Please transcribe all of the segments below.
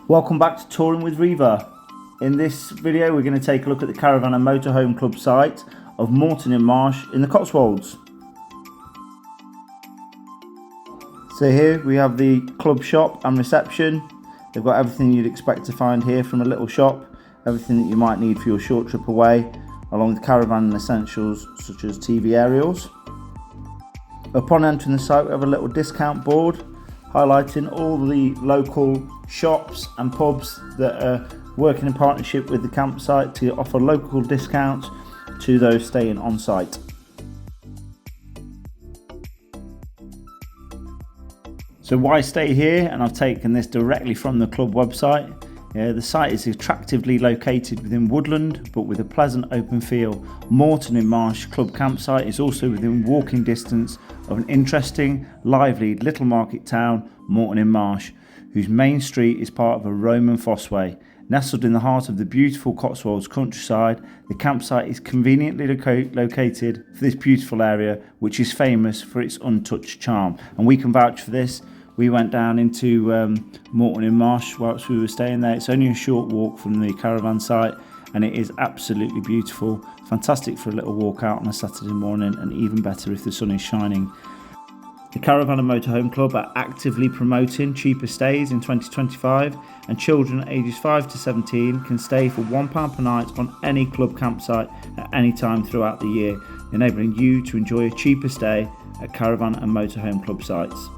Welcome back to Touring with Riva. In this video we're going to take a look at the Caravan and Motorhome Club site of Moreton in Marsh in the Cotswolds. So here we have the club shop and reception. They've got everything you'd expect to find here from a little shop, everything that you might need for your short trip away, along with caravan and essentials such as TV aerials. Upon entering the site we have a little discount board highlighting all the local shops and pubs that are working in partnership with the campsite to offer local discounts to those staying on site. So why stay here? And I've taken this directly from the club website. The site is attractively located within woodland but with a pleasant open feel. Moreton in Marsh Club campsite is also within walking distance of an interesting, lively little market town, Moreton in Marsh, whose main street is part of a Roman fosseway. Nestled in the heart of the beautiful Cotswolds countryside, the campsite is conveniently located for this beautiful area, which is famous for its untouched charm. And we can vouch for this. We went down into Moreton in Marsh whilst we were staying there. It's only a short walk from the caravan site and it is absolutely beautiful. Fantastic for a little walk out on a Saturday morning, and even better if the sun is shining. The Caravan and Motorhome Club are actively promoting cheaper stays in 2025, and children ages 5 to 17 can stay for £1 per night on any club campsite at any time throughout the year, enabling you to enjoy a cheaper stay at Caravan and Motorhome Club sites.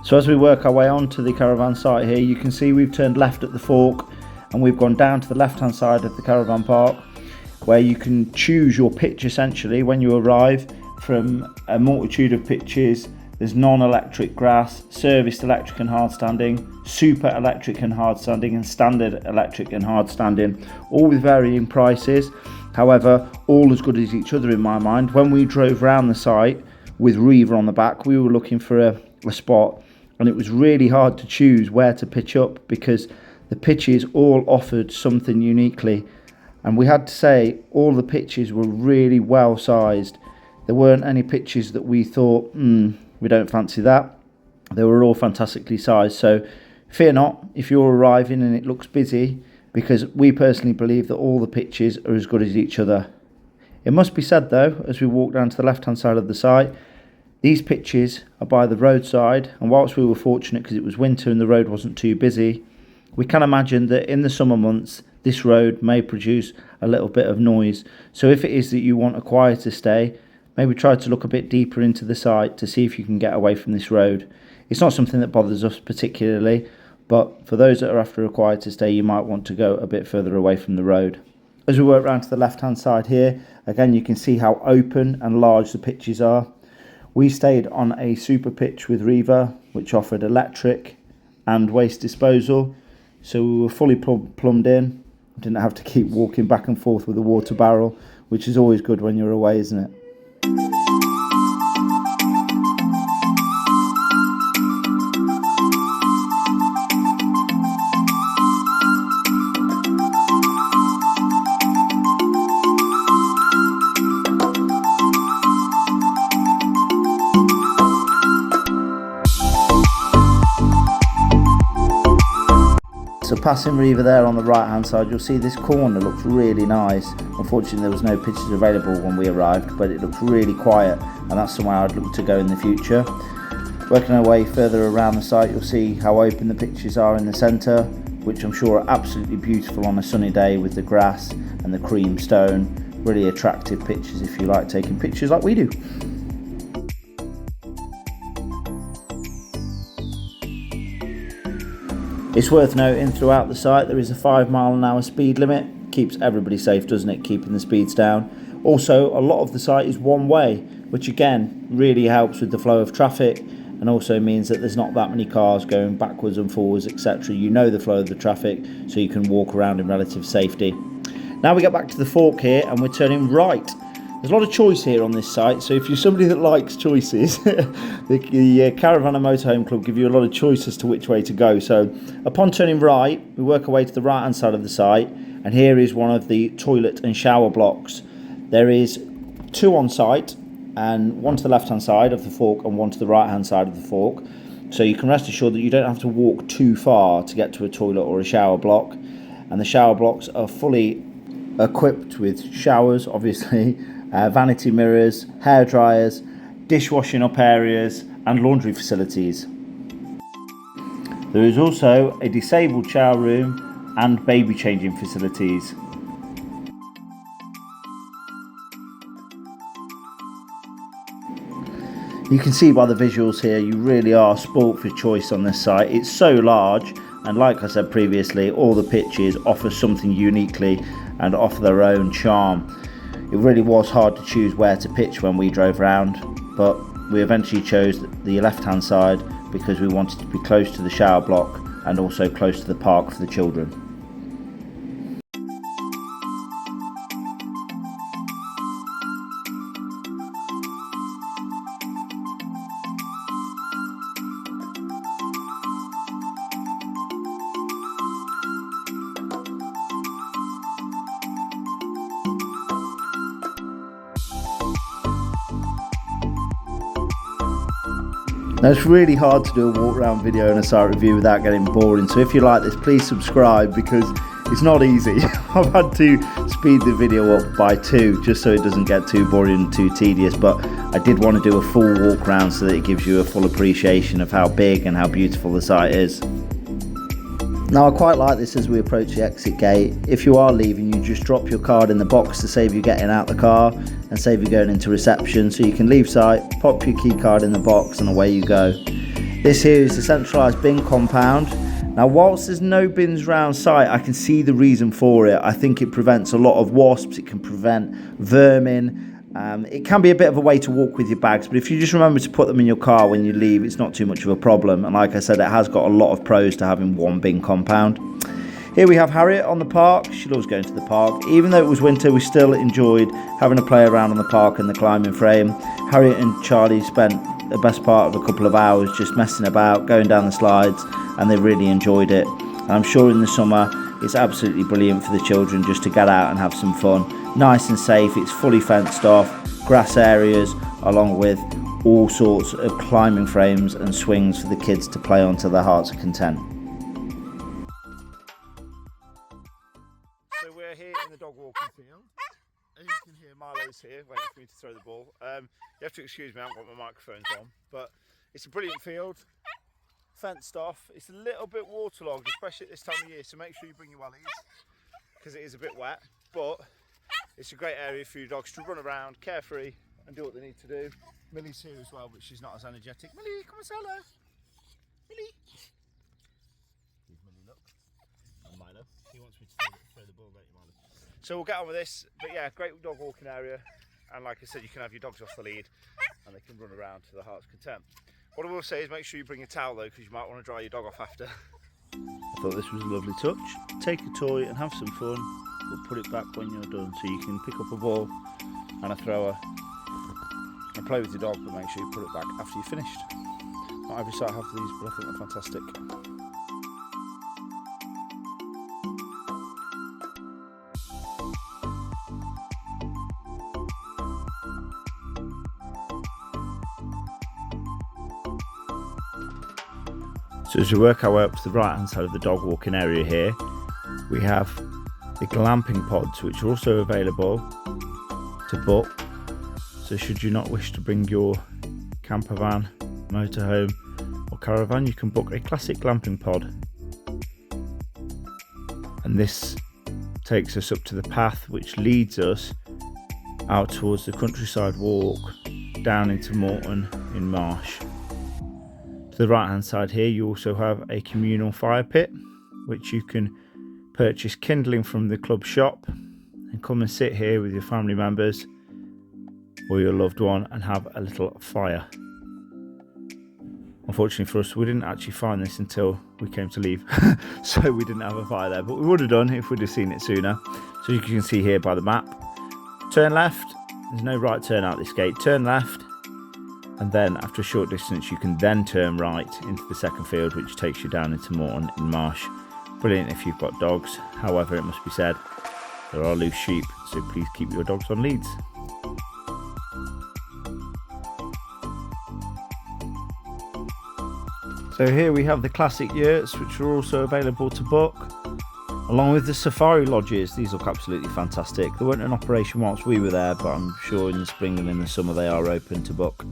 So as we work our way onto the caravan site here, you can see we've turned left at the fork and we've gone down to the left hand side of the caravan park, where you can choose your pitch essentially when you arrive from a multitude of pitches. There's non-electric grass, serviced electric and hard standing, super electric and hard standing, and standard electric and hard standing, all with varying prices. However, all as good as each other in my mind. When we drove around the site with Riva on the back, we were looking for a spot, and it was really hard to choose where to pitch up because the pitches all offered something uniquely, and we had to say all the pitches were really well sized. There weren't any pitches that we thought, we don't fancy that. They were all fantastically sized. So fear not if you're arriving and it looks busy, because we personally believe that all the pitches are as good as each other. It must be said though, as we walk down to the left hand side of the site, these pitches are by the roadside, and whilst we were fortunate because it was winter and the road wasn't too busy, we can imagine that in the summer months this road may produce a little bit of noise. So if it is that you want a quieter stay, maybe try to look a bit deeper into the site to see if you can get away from this road. It's not something that bothers us particularly, but for those that are after a quieter stay, you might want to go a bit further away from the road. As we work round to the left hand side here, again you can see how open and large the pitches are. We stayed on a super pitch with Riva, which offered electric and waste disposal, so we were fully plumbed in. Didn't have to keep walking back and forth with a water barrel, which is always good when you're away, isn't it? So passing Riva there on the right hand side, you'll see this corner looks really nice. Unfortunately there was no pitches available when we arrived, but it looks really quiet, and that's somewhere I'd look to go in the future. Working our way further around the site, you'll see how open the pitches are in the centre, which I'm sure are absolutely beautiful on a sunny day with the grass and the cream stone. Really attractive pitches if you like taking pictures like we do. It's worth noting throughout the site there is a 5 mph speed limit. Keeps everybody safe, doesn't it, keeping the speeds down. Also, a lot of the site is one way, which again really helps with the flow of traffic, and also means that there's not that many cars going backwards and forwards, etc. You know the flow of the traffic, so you can walk around in relative safety. Now we get back to the fork here and we're turning right. There's a lot of choice here on this site, so if you're somebody that likes choices, the Caravan and Motorhome Club give you a lot of choice as to which way to go. So upon turning right, we work our way to the right hand side of the site, and here is one of the toilet and shower blocks. There is 2 on site, and one to the left hand side of the fork and one to the right hand side of the fork. So you can rest assured that you don't have to walk too far to get to a toilet or a shower block. And the shower blocks are fully equipped with showers, obviously, vanity mirrors, hair dryers, dishwashing up areas and laundry facilities. There is also a disabled shower room and baby changing facilities. You can see by the visuals here, you really are spoilt for choice on this site. It's so large, and like I said previously, all the pitches offer something uniquely and offer their own charm. It really was hard to choose where to pitch when we drove around, but we eventually chose the left-hand side because we wanted to be close to the shower block and also close to the park for the children. Now it's really hard to do a walk around video and a site review without getting boring, so if you like this, please subscribe because it's not easy. I've had to speed the video up by 2 just so it doesn't get too boring and too tedious, but I did want to do a full walk around so that it gives you a full appreciation of how big and how beautiful the site is. Now I quite like this as we approach the exit gate. If you are leaving, you just drop your card in the box to save you getting out the car and save you going into reception, so you can leave site, pop your key card in the box and away you go. This here is the centralised bin compound. Now whilst there's no bins round site, I can see the reason for it. I think it prevents a lot of wasps, it can prevent vermin. It can be a bit of a way to walk with your bags, but if you just remember to put them in your car when you leave, it's not too much of a problem. And like I said, it has got a lot of pros to having one bin compound. Here we have Harriet on the park. She loves going to the park. Even though it was winter, we still enjoyed having a play around on the park and the climbing frame. Harriet and Charlie spent the best part of a couple of hours just messing about, going down the slides, and they really enjoyed it. And I'm sure in the summer, it's absolutely brilliant for the children just to get out and have some fun. Nice and safe, it's fully fenced off, grass areas, along with all sorts of climbing frames and swings for the kids to play on to their heart's content. So we're here in the dog walking field, and you can hear Marlo's here waiting for me to throw the ball. You have to excuse me, I haven't got my microphones on, but it's a brilliant field, fenced off. It's a little bit waterlogged, especially at this time of year, so make sure you bring your wellies, because it is a bit wet, but it's a great area for your dogs to run around carefree and do what they need to do. Millie's here as well, but she's not as energetic. Millie, come and say hello. Millie. Give Millie look. And Milo. He wants me to throw the ball, don't you, Milo? So we'll get on with this. But yeah, great dog walking area. And like I said, you can have your dogs off the lead and they can run around to the heart's content. What I will say is make sure you bring a towel though, because you might want to dry your dog off after. I thought this was a lovely touch. Take a toy and have some fun, but put it back when you're done, so you can pick up a ball and a thrower and play with your dog, but make sure you put it back after you're finished. Not every site has these, but I think they're fantastic. So as we work our way up to the right hand side of the dog walking area here, we have the glamping pods, which are also available to book. So should you not wish to bring your camper van, motorhome or caravan, you can book a classic glamping pod. And this takes us up to the path which leads us out towards the countryside walk down into Moreton in Marsh. To the right hand side here you also have a communal fire pit, which you can purchase kindling from the club shop and come and sit here with your family members or your loved one and have a little fire. Unfortunately for us, we didn't actually find this until we came to leave, so we didn't have a fire there, but we would have done if we'd have seen it sooner. So you can see here by the map, turn left, there's no right turn out this gate, turn left, and then after a short distance you can then turn right into the second field, which takes you down into Moreton in Marsh. Brilliant if you've got dogs. However, it must be said, there are loose sheep, so please keep your dogs on leads. So here we have the classic yurts, which are also available to book, along with the safari lodges. These look absolutely fantastic. They weren't in operation whilst we were there, but I'm sure in the spring and in the summer they are open to book.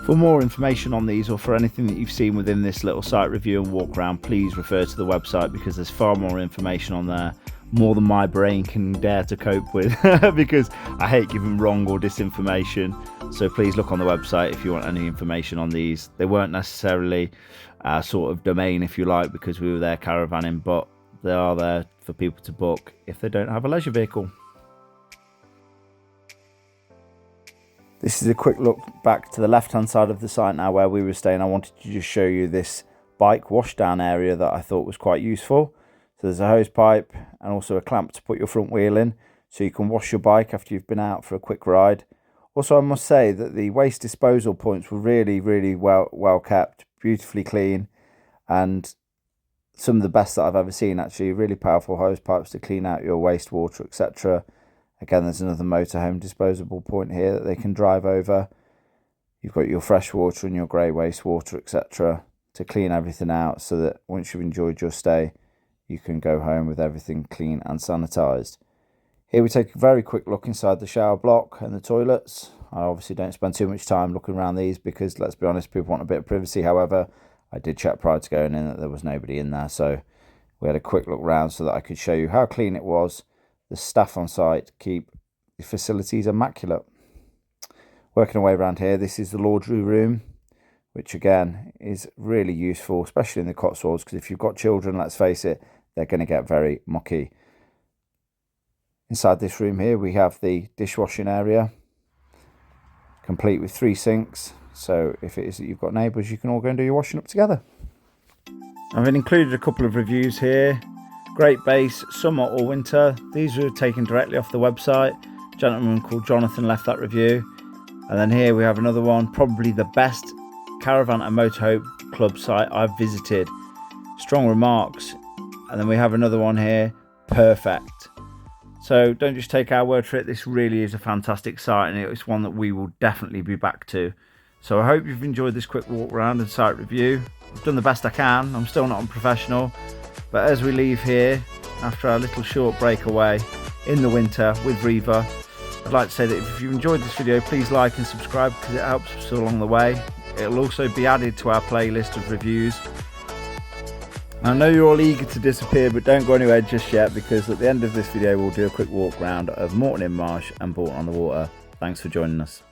For more information on these, or for anything that you've seen within this little site review and walk around, please refer to the website, because there's far more information on there, more than my brain can dare to cope with, because I hate giving wrong or disinformation. So please look on the website if you want any information on these. They weren't necessarily sort of domain, if you like, because we were there caravanning, but they are there for people to book if they don't have a leisure vehicle. This is a quick look back to the left hand side of the site now where we were staying. I wanted to just show you this bike washdown area that I thought was quite useful. So there's a hose pipe and also a clamp to put your front wheel in, so you can wash your bike after you've been out for a quick ride. Also, I must say that the waste disposal points were really well kept, beautifully clean, and some of the best that I've ever seen actually. Really powerful hose pipes to clean out your wastewater, etc. Again, there's another motorhome disposable point here that they can drive over. You've got your fresh water and your grey wastewater, etc. to clean everything out, so that once you've enjoyed your stay, you can go home with everything clean and sanitised. Here we take a very quick look inside the shower block and the toilets. I obviously don't spend too much time looking around these because, let's be honest, people want a bit of privacy. However, I did check prior to going in that there was nobody in there, so we had a quick look round so that I could show you how clean it was. The staff on site keep the facilities immaculate. Working away around here, this is the laundry room, which again is really useful, especially in the Cotswolds, because if you've got children, let's face it, they're going to get very mucky. Inside this room here, we have the dishwashing area, complete with 3 sinks. So if it is that you've got neighbours, you can all go and do your washing up together. I've included a couple of reviews here. Great base, summer or winter. These were taken directly off the website. A gentleman called Jonathan left that review. And then here we have another one, probably the best Caravan and Motorhome club site I've visited. Strong remarks. And then we have another one here, perfect. So don't just take our word for it. This really is a fantastic site, and it's one that we will definitely be back to. So I hope you've enjoyed this quick walk around and site review. I've done the best I can. I'm still not a professional. But as we leave here, after our little short breakaway in the winter with Riva, I'd like to say that if you've enjoyed this video, please like and subscribe, because it helps us along the way. It'll also be added to our playlist of reviews. I know you're all eager to disappear, but don't go anywhere just yet, because at the end of this video we'll do a quick walk round of Moreton in Marsh and Moreton on the water. Thanks for joining us.